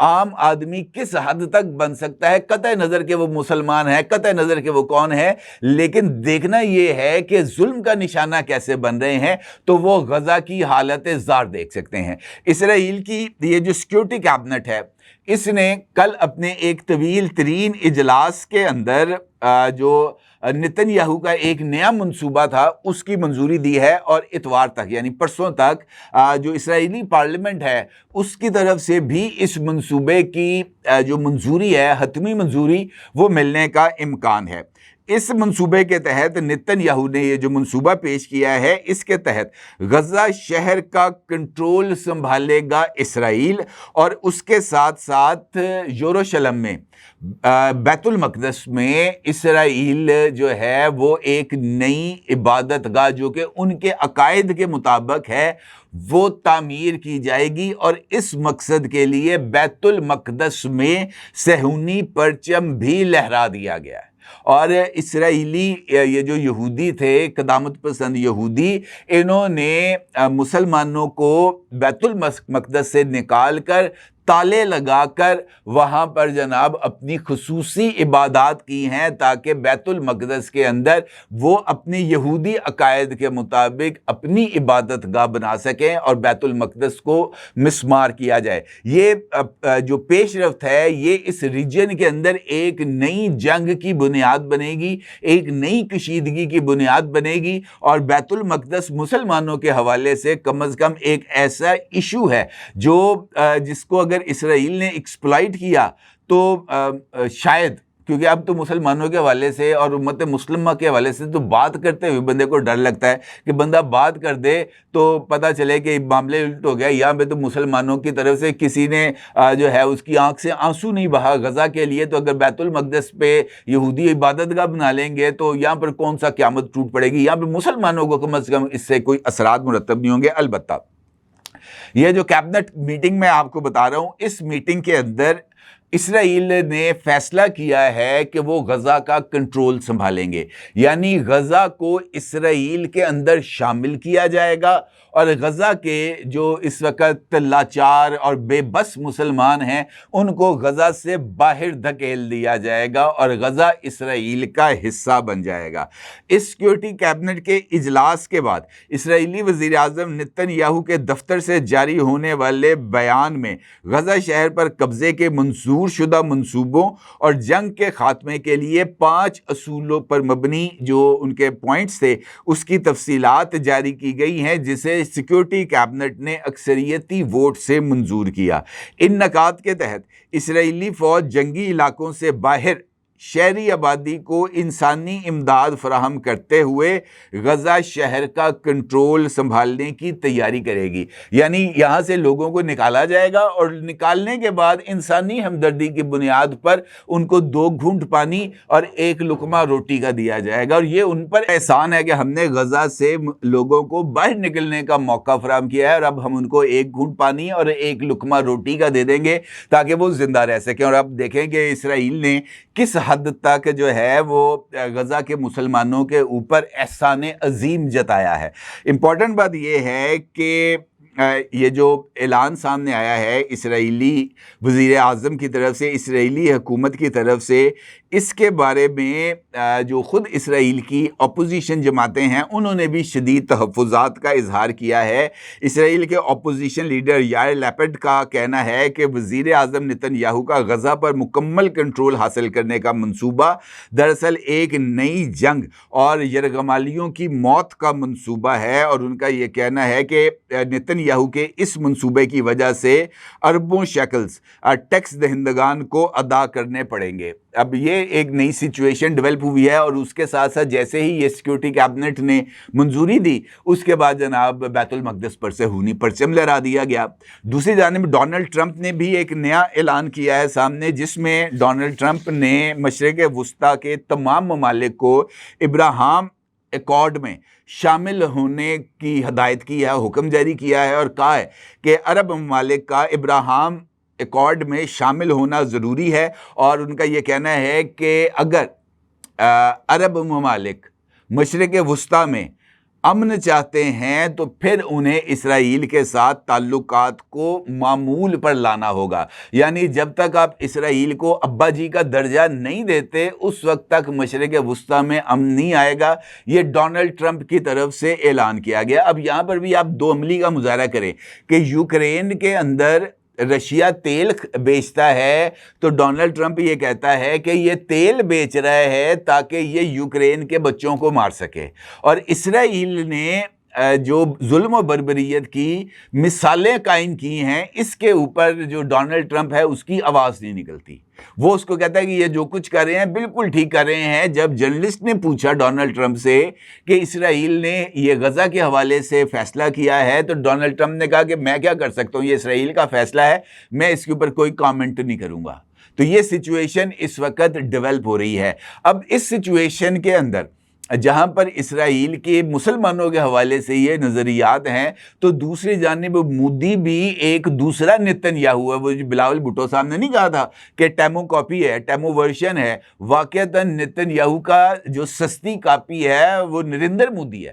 عام آدمی کس حد تک بن سکتا ہے، قطع نظر کہ وہ مسلمان ہے، قطع نظر کہ وہ کون ہے، لیکن دیکھنا یہ ہے کہ ظلم کا نشانہ کیسے بن رہے ہیں، تو وہ غزہ کی حالت زار دیکھ سکتے ہیں۔ اسرائیل کی یہ جو سیکیورٹی کیبنٹ ہے، اس نے کل اپنے ایک طویل ترین اجلاس کے اندر جو نتن یاہو کا ایک نیا منصوبہ تھا اس کی منظوری دی ہے، اور اتوار تک یعنی پرسوں تک جو اسرائیلی پارلیمنٹ ہے اس کی طرف سے بھی اس منصوبے کی جو منظوری ہے، حتمی منظوری، وہ ملنے کا امکان ہے۔ اس منصوبے کے تحت نتن یاہو نے یہ جو منصوبہ پیش کیا ہے، اس کے تحت غزہ شہر کا کنٹرول سنبھالے گا اسرائیل، اور اس کے ساتھ ساتھ یروشلم میں بیت المقدس میں اسرائیل جو ہے وہ ایک نئی عبادت گاہ جو کہ ان کے عقائد کے مطابق ہے وہ تعمیر کی جائے گی، اور اس مقصد کے لیے بیت المقدس میں صہیونی پرچم بھی لہرا دیا گیا ہے۔ اور اسرائیلی یہ جو یہودی تھے، قدامت پسند یہودی، انہوں نے مسلمانوں کو بیت المقدس سے نکال کر تالے لگا کر وہاں پر جناب اپنی خصوصی عبادات کی ہیں، تاکہ بیت المقدس کے اندر وہ اپنی یہودی عقائد کے مطابق اپنی عبادت گاہ بنا سکیں اور بیت المقدس کو مسمار کیا جائے۔ یہ جو پیش رفت ہے، یہ اس ریجن کے اندر ایک نئی جنگ کی بنیاد بنے گی، ایک نئی کشیدگی کی بنیاد بنے گی، اور بیت المقدس مسلمانوں کے حوالے سے کم از کم ایک ایسا ایشو ہے جو جس کو اگر اسرائیل نے ایکسپلائٹ کیا تو شاید، کیونکہ اب تو مسلمانوں کے حوالے سے اور امت مسلمہ کے حوالے سے تو بات کرتے ہوئے بندے کو ڈر لگتا ہے کہ بندہ بات کر دے تو پتہ چلے کہ معاملے الٹ ہو گیا، یہاں پہ تو مسلمانوں کی طرف سے کسی نے جو ہے اس کی آنکھ سے آنسو نہیں بہا غزہ کے لیے، تو اگر بیت المقدس پہ یہودی عبادت گاہ بنا لیں گے تو یہاں پر کون سا قیامت ٹوٹ پڑے گی، یہاں پہ مسلمانوں کو کم از کم اس سے کوئی اثرات مرتب نہیں ہوں گے۔ البتہ یہ جو کیبنٹ میٹنگ میں آپ کو بتا رہا ہوں، اس میٹنگ کے اندر اسرائیل نے فیصلہ کیا ہے کہ وہ غزہ کا کنٹرول سنبھالیں گے، یعنی غزہ کو اسرائیل کے اندر شامل کیا جائے گا، اور غزہ کے جو اس وقت لاچار اور بے بس مسلمان ہیں ان کو غزہ سے باہر دھکیل دیا جائے گا، اور غزہ اسرائیل کا حصہ بن جائے گا۔ اس سیکیورٹی کیبنٹ کے اجلاس کے بعد اسرائیلی وزیر اعظم نتن یاہو کے دفتر سے جاری ہونے والے بیان میں غزہ شہر پر قبضے کے منظور شدہ منصوبوں اور جنگ کے خاتمے کے لیے 5 اصولوں پر مبنی جو ان کے پوائنٹس تھے اس کی تفصیلات جاری کی گئی ہیں، جسے سیکیورٹی کیبنٹ نے اکثریتی ووٹ سے منظور کیا۔ ان نکات کے تحت اسرائیلی فوج جنگی علاقوں سے باہر شہری آبادی کو انسانی امداد فراہم کرتے ہوئے غزہ شہر کا کنٹرول سنبھالنے کی تیاری کرے گی، یعنی یہاں سے لوگوں کو نکالا جائے گا، اور نکالنے کے بعد انسانی ہمدردی کی بنیاد پر ان کو 2 گھونٹ پانی اور 1 لقمہ روٹی کا دیا جائے گا، اور یہ ان پر احسان ہے کہ ہم نے غزہ سے لوگوں کو باہر نکلنے کا موقع فراہم کیا ہے، اور اب ہم ان کو 1 گھونٹ پانی اور 1 لقمہ روٹی کا دے دیں گے تاکہ وہ زندہ رہ سکیں۔ اور اب دیکھیں کہ اسرائیل نے کس حد تک جو ہے وہ غزہ کے مسلمانوں کے اوپر احسان عظیم جتایا ہے۔ امپورٹنٹ بات یہ ہے کہ یہ جو اعلان سامنے آیا ہے اسرائیلی وزیر اعظم کی طرف سے، اسرائیلی حکومت کی طرف سے، اس کے بارے میں جو خود اسرائیل کی اپوزیشن جماعتیں ہیں انہوں نے بھی شدید تحفظات کا اظہار کیا ہے۔ اسرائیل کے اپوزیشن لیڈر یائر لیپڈ کا کہنا ہے کہ وزیر اعظم نتن یاہو کا غزہ پر مکمل کنٹرول حاصل کرنے کا منصوبہ دراصل ایک نئی جنگ اور یرغمالیوں کی موت کا منصوبہ ہے، اور ان کا یہ کہنا ہے کہ نتن یاہو کے اس منصوبے کی وجہ سے اربوں شیکلز ٹیکس دہندگان کو ادا کرنے پڑیں گے۔ اب یہ ایک نئی سچویشن ڈیولپ ہوئی ہے، اور اس کے ساتھ ساتھ جیسے ہی یہ سیکیورٹی کیبنٹ نے منظوری دی اس کے بعد جناب بیت المقدس پر صہیونی پرچم لہرا دیا گیا۔ دوسری جانب ڈونلڈ ٹرمپ نے بھی ایک نیا اعلان کیا ہے سامنے، جس میں ڈونلڈ ٹرمپ نے مشرق وسطیٰ کے تمام ممالک کو ابراہام ایکارڈ میں شامل ہونے کی ہدایت کی ہے، حکم جاری کیا ہے، اور کہا ہے کہ عرب ممالک کا ابراہام ایکارڈ میں شامل ہونا ضروری ہے، اور ان کا یہ کہنا ہے کہ اگر عرب ممالک مشرق وسطیٰ میں امن چاہتے ہیں تو پھر انہیں اسرائیل کے ساتھ تعلقات کو معمول پر لانا ہوگا. یعنی جب تک آپ اسرائیل کو ابا جی کا درجہ نہیں دیتے اس وقت تک مشرق وسطیٰ میں امن نہیں آئے گا. یہ ڈونلڈ ٹرمپ کی طرف سے اعلان کیا گیا. اب یہاں پر بھی آپ دو عملی کا مظاہرہ کریں کہ یوکرین کے اندر رشیا تیل بیچتا ہے تو ڈونلڈ ٹرمپ یہ کہتا ہے کہ یہ تیل بیچ رہا ہے تاکہ یہ یوکرین کے بچوں کو مار سکے. اور اسرائیل نے جو ظلم و بربریت کی مثالیں قائم کی ہیں اس کے اوپر جو ڈونلڈ ٹرمپ ہے اس کی آواز نہیں نکلتی. وہ اس کو کہتا ہے کہ یہ جو کچھ کر رہے ہیں بالکل ٹھیک کر رہے ہیں. جب جرنلسٹ نے پوچھا ڈونلڈ ٹرمپ سے کہ اسرائیل نے یہ غزہ کے حوالے سے فیصلہ کیا ہے تو ڈونلڈ ٹرمپ نے کہا کہ میں کیا کر سکتا ہوں, یہ اسرائیل کا فیصلہ ہے, میں اس کے اوپر کوئی کامنٹ نہیں کروں گا. تو یہ سچویشن اس وقت ڈیولپ ہو رہی ہے. اب اس سچویشن کے اندر جہاں پر اسرائیل کے مسلمانوں کے حوالے سے یہ نظریات ہیں تو دوسری جانب مودی بھی ایک دوسرا نتن یاہو ہے. وہ جو بلاول بھٹو صاحب نے نہیں کہا تھا کہ ٹیمو کاپی ہے, ٹیمو ورشن ہے, واقعتاً نتن یاہو کا جو سستی کاپی ہے وہ نریندر مودی ہے.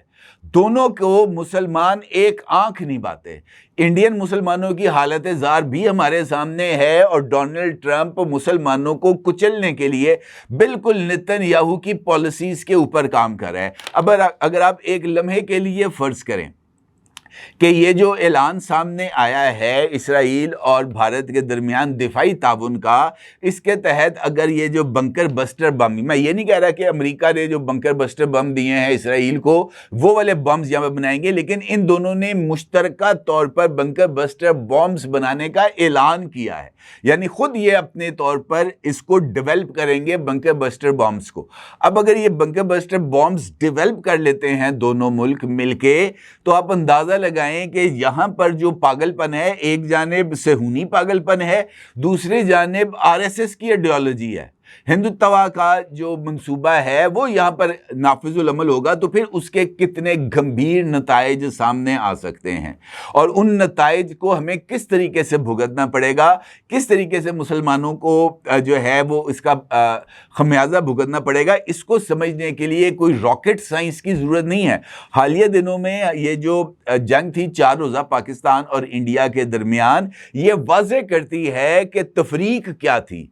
دونوں کو مسلمان ایک آنکھ نہیں پاتے. انڈین مسلمانوں کی حالت زار بھی ہمارے سامنے ہے اور ڈونلڈ ٹرمپ مسلمانوں کو کچلنے کے لیے بالکل نتن یاہو کی پالیسیز کے اوپر کام کر رہا ہے. اب اگر آپ ایک لمحے کے لیے فرض کریں کہ یہ جو اعلان سامنے آیا ہے اسرائیل اور بھارت کے درمیان دفاعی تعاون کا, اس کے تحت اگر یہ جو بنکر بسٹر بم, میں یہ نہیں کہہ رہا کہ امریکہ نے جو بنکر بسٹر بم دیے ہیں اسرائیل کو وہ والے بمز یہاں پہ بنائیں گے, لیکن ان دونوں نے مشترکہ طور پر بنکر بسٹر بمز بنانے کا اعلان کیا ہے. یعنی خود یہ اپنے طور پر اس کو ڈیولپ کریں گے بنکر بسٹر بمز کو. اب اگر یہ بنکر بسٹر بمز ڈیولپ کر لیتے ہیں دونوں ملک مل کے تو آپ اندازہ لگائیں کہ یہاں پر جو پاگل پن ہے, ایک جانب صہیونی پاگل پن ہے, دوسری جانب RSS کی ایڈیالوجی ہے, ہندوتوا کا جو منصوبہ ہے وہ یہاں پر نافذ العمل ہوگا تو پھر اس کے کتنے گمبھیر نتائج سامنے آ سکتے ہیں. اور ان نتائج کو ہمیں کس طریقے سے بھگتنا پڑے گا, کس طریقے سے مسلمانوں کو جو ہے وہ اس کا خمیازہ بھگتنا پڑے گا, اس کو سمجھنے کے لیے کوئی راکٹ سائنس کی ضرورت نہیں ہے. حالیہ دنوں میں یہ جو جنگ تھی 4 روزہ پاکستان اور انڈیا کے درمیان, یہ واضح کرتی ہے کہ تفریق کیا تھی,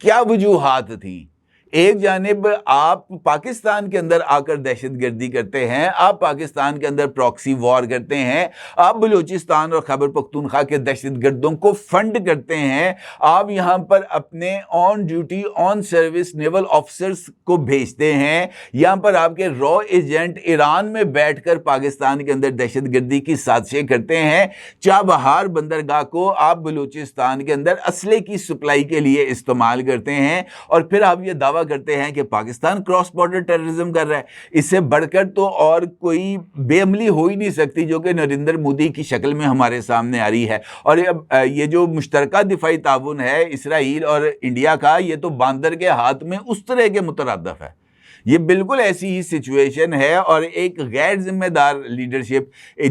کیا وجوہات تھیں. ایک جانب آپ پاکستان کے اندر آ کر دہشت گردی کرتے ہیں, آپ پاکستان کے اندر پراکسی وار کرتے ہیں, آپ بلوچستان اور خیبر پختونخوا کے دہشت گردوں کو فنڈ کرتے ہیں, آپ یہاں پر اپنے آن ڈیوٹی آن سروس نیول آفیسرز کو بھیجتے ہیں, یہاں پر آپ کے را ایجنٹ ایران میں بیٹھ کر پاکستان کے اندر دہشت گردی کی سازشیں کرتے ہیں. چابہار بندرگاہ کو آپ بلوچستان کے اندر اسلحے کی سپلائی کے لیے استعمال کرتے ہیں اور پھر آپ یہ دعویٰ کرتے ہیں کہ پاکستان کراس بارڈر ٹیررزم کر رہا ہے. اس سے بڑھ کر تو اور کوئی بے عملی ہو ہی نہیں سکتی جو کہ نریندر مودی کی شکل میں ہمارے سامنے آ رہی ہے. اور یہ جو مشترکہ دفاعی تعاون ہے اسرائیل اور انڈیا کا, یہ تو باندر کے ہاتھ میں اس طرح کے مترادف ہے. یہ بالکل ایسی ہی سچویشن ہے اور ایک غیر ذمہ دار لیڈرشپ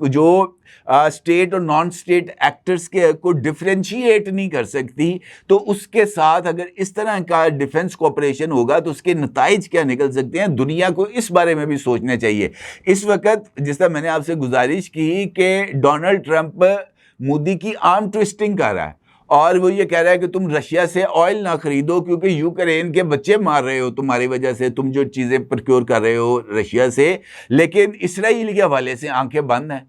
جو اسٹیٹ اور نان اسٹیٹ ایکٹرز کے کو ڈفرینشیٹ نہیں کر سکتی, تو اس کے ساتھ اگر اس طرح کا ڈیفنس کوپریشن ہوگا تو اس کے نتائج کیا نکل سکتے ہیں, دنیا کو اس بارے میں بھی سوچنا چاہیے. اس وقت جس طرح میں نے آپ سے گزارش کی کہ ڈونلڈ ٹرمپ مودی کی آرم ٹوسٹنگ کر رہا ہے اور وہ یہ کہہ رہا ہے کہ تم رشیا سے آئل نہ خریدو کیونکہ یوکرین کے بچے مار رہے ہو تمہاری وجہ سے, تم جو چیزیں پروکیور کر رہے ہو رشیا سے, لیکن اسرائیل کے حوالے سے آنکھیں بند ہیں.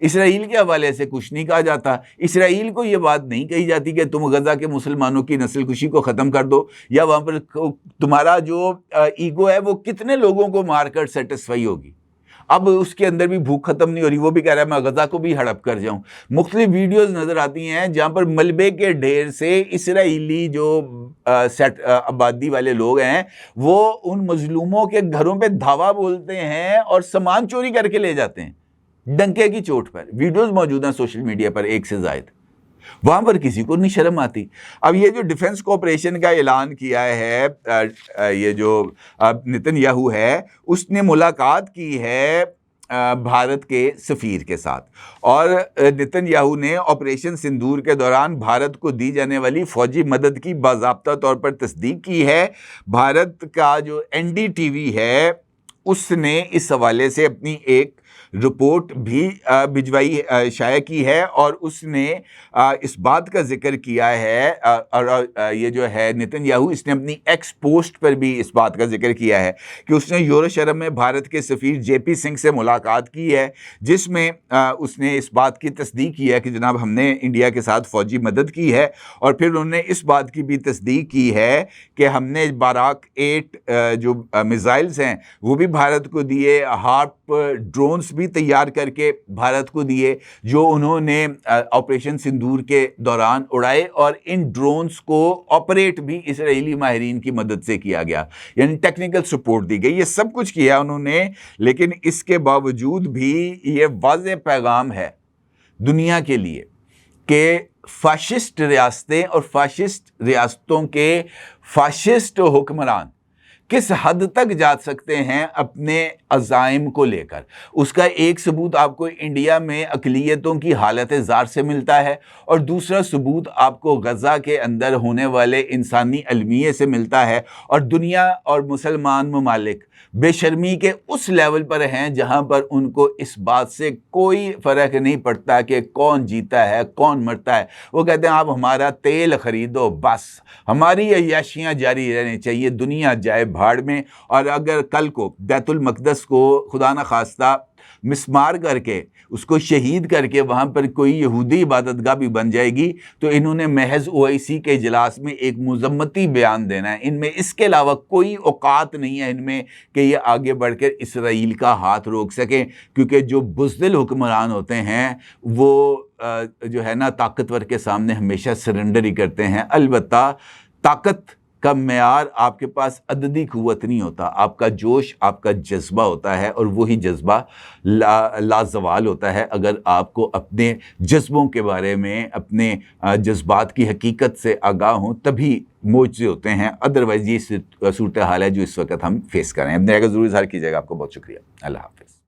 اسرائیل کے حوالے سے کچھ نہیں کہا جاتا. اسرائیل کو یہ بات نہیں کہی جاتی کہ تم غزہ کے مسلمانوں کی نسل کشی کو ختم کر دو, یا وہاں پر تمہارا جو ایگو ہے وہ کتنے لوگوں کو مار کر سیٹسفائی ہوگی. اب اس کے اندر بھی بھوک ختم نہیں ہو رہی, وہ بھی کہہ رہا ہے میں غزہ کو بھی ہڑپ کر جاؤں. مختلف ویڈیوز نظر آتی ہیں جہاں پر ملبے کے ڈھیر سے اسرائیلی جو آبادی والے لوگ ہیں وہ ان مظلوموں کے گھروں پہ دھاوا بولتے ہیں اور سامان چوری کر کے لے جاتے ہیں ڈنکے کی چوٹ پر. ویڈیوز موجود ہیں سوشل میڈیا پر 1 سے زائد. وہاں پر کسی کو نہیں شرم آتی. اب یہ جو ڈیفنس کوپریشن کا اعلان کیا ہے یہ جو نتن یاہو ہے, اس نے ملاقات کی ہے بھارت کے سفیر کے ساتھ, اور نتن یاہو نے آپریشن سندور کے دوران بھارت کو دی جانے والی فوجی مدد کی باضابطہ طور پر تصدیق کی ہے. بھارت کا جو NDTV ہے اس نے اس حوالے سے اپنی ایک رپورٹ بھی بھجوائی شائع کی ہے، اور اس نے اس بات کا ذکر کیا ہے، اور یہ جو ہے نتن یاہو، اس نے اپنی ایکس پوسٹ پر بھی اس بات کا ذکر کیا ہے کہ اس نے یوروشرم میں بھارت کے سفیر جے پی سنگھ سے ملاقات کی ہے، جس میں اس نے اس بات کی تصدیق کی ہے کہ جناب ہم نے انڈیا کے ساتھ فوجی مدد کی ہے، اور پھر انہوں نے اس بات کی بھی تصدیق کی ہے کہ ہم نے باراک 8 جو میزائلز ہیں وہ بھی بھارت کو دیے، ہارپ ڈرونز بھی تیار کر کے بھارت کو دیے، جو انہوں نے آپریشن سندور کے دوران اڑائے، اور ان ڈرونز کو آپریٹ بھی اسرائیلی ماہرین کی مدد سے کیا گیا، یعنی ٹیکنیکل سپورٹ دی گئی۔ یہ سب کچھ کیا انہوں نے، لیکن اس کے باوجود بھی یہ واضح پیغام ہے دنیا کے لیے کہ فاشسٹ ریاستیں اور فاشسٹ ریاستوں کے فاشسٹ حکمران کس حد تک جا سکتے ہیں اپنے عزائم کو لے کر۔ اس کا ایک ثبوت آپ کو انڈیا میں اقلیتوں کی حالت زار سے ملتا ہے، اور دوسرا ثبوت آپ کو غزہ کے اندر ہونے والے انسانی المیے سے ملتا ہے، اور دنیا اور مسلمان ممالک بے شرمی کے اس لیول پر ہیں جہاں پر ان کو اس بات سے کوئی فرق نہیں پڑتا کہ کون جیتا ہے کون مرتا ہے۔ وہ کہتے ہیں آپ ہمارا تیل خریدو، بس ہماری عیاشیاں جاری رہنی چاہیے، دنیا جائے بھاڑ میں۔ اور اگر کل کو بیت المقدس کو خدا نہ خواستہ مسمار کر کے اس کو شہید کر کے وہاں پر کوئی یہودی عبادت گاہ بھی بن جائے گی، تو انہوں نے محض OIC کے اجلاس میں ایک مذمتی بیان دینا ہے۔ ان میں اس کے علاوہ کوئی اوقات نہیں ہے ان میں کہ یہ آگے بڑھ کر اسرائیل کا ہاتھ روک سکیں، کیونکہ جو بزدل حکمران ہوتے ہیں وہ جو ہے نا طاقتور کے سامنے ہمیشہ سرنڈر ہی کرتے ہیں۔ البتہ طاقت کا معیار آپ کے پاس عددی قوت نہیں ہوتا، آپ کا جوش، آپ کا جذبہ ہوتا ہے، اور وہی جذبہ لازوال ہوتا ہے اگر آپ کو اپنے جذبوں کے بارے میں، اپنے جذبات کی حقیقت سے آگاہ ہوں، تبھی معجزے ہوتے ہیں۔ ادروائز یہ صورتحال ہے جو اس وقت ہم فیس کر رہے ہیں۔ اپنے ضرور اظہار کیجیے گا۔ آپ کو بہت شکریہ۔ اللہ حافظ۔